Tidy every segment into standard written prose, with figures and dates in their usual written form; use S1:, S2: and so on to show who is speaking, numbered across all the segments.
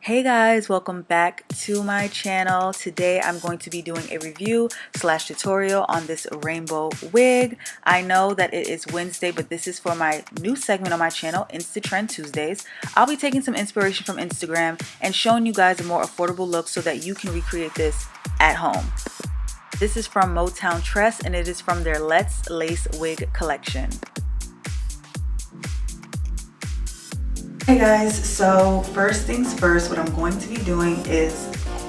S1: Hey guys, welcome back to my channel. Today I'm going to be doing a review slash tutorial on this rainbow wig. I know that it is Wednesday, but this is for my new segment on my channel, Insta Trend Tuesdays. I'll be taking some inspiration from Instagram and showing you guys a more affordable look so that you can recreate this at home. This is from MotownTress and it is from their Let's Lace Wig collection. Hey guys, so first things first, what I'm going to be doing is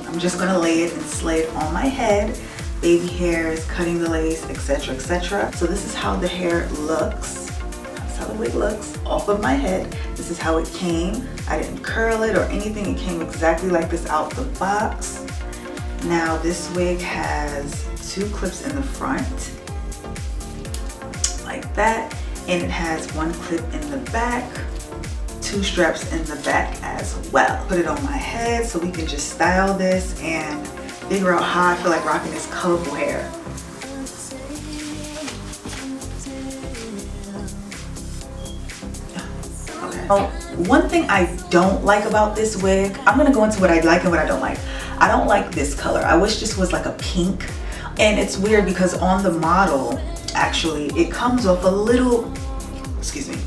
S1: I'm just going to lay it and slay it on my head. Baby hairs, cutting the lace, etc, etc. So this is how the hair looks. That's how the wig looks off of my head. This is how it came. I didn't curl it or anything. It came exactly like this out the box. Now this wig has 2 clips in the front, like that, and it has 1 clip in the back. 2 straps in the back as well. Put it on my head so we can just style this and figure out how I feel like rocking this colorful hair. Okay. So one thing I don't like about this wig, I'm gonna go into what I like and what I don't like. I don't like this color. I wish this was like a pink. And it's weird because on the model, actually, it comes off a little, excuse me.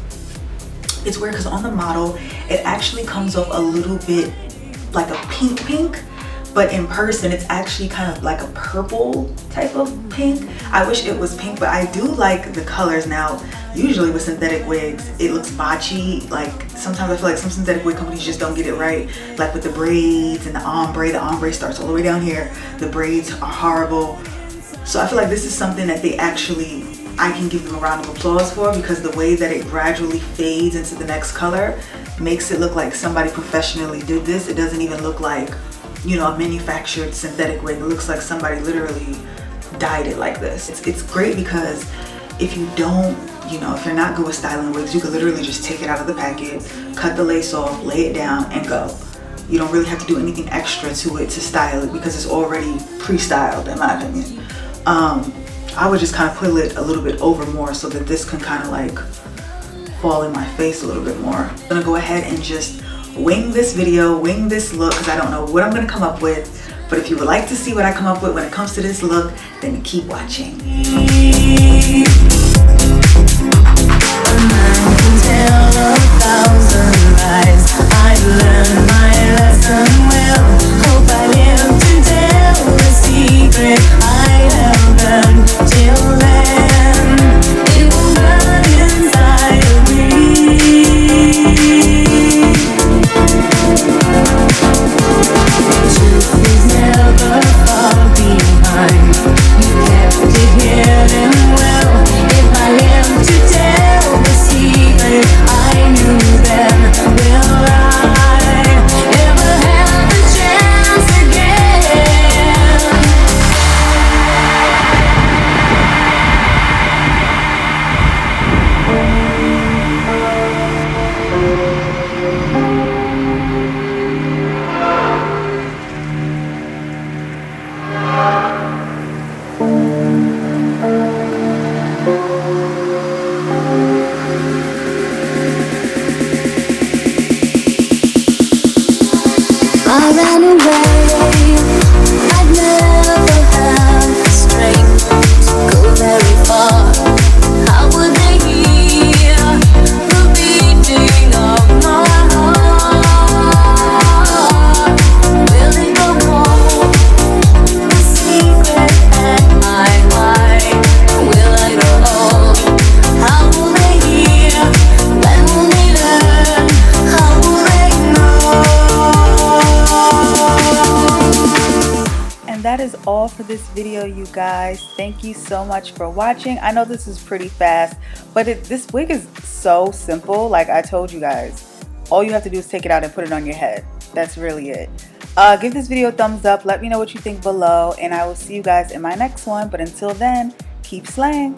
S1: It's weird because on the model, it actually comes off a little bit like a pink, but in person, it's actually kind of like a purple type of pink. I wish it was pink, but I do like the colors. Now, usually with synthetic wigs, it looks botchy. Like sometimes I feel like some synthetic wig companies just don't get it right. Like with the braids and the ombre starts all the way down here. The braids are horrible. So I feel like this is something that they actually, I can give them a round of applause for, because the way that it gradually fades into the next color makes it look like somebody professionally did this. It doesn't even look like, you know, a manufactured synthetic wig. It looks like somebody literally dyed it like this. It's great because if you don't, you know, if you're not good with styling wigs, you could literally just take it out of the packet, cut the lace off, lay it down, and go. You don't really have to do anything extra to it to style it because it's already pre-styled, in my opinion. I would just kind of put it a little bit over more so that this can kind of like fall in my face a little bit more. I'm gonna go ahead and just wing this video, wing this look, because I don't know what I'm gonna come up with. But if you would like to see what I come up with when it comes to this look, then keep watching. That is all for this video, you guys. Thank you so much for watching. I know this is pretty fast, but this wig is so simple. Like I told you guys, all you have to do is take it out and put it on your head. That's really it. Give this video a thumbs up. Let me know what you think below, and I will see you guys in my next one. But until then, keep slaying.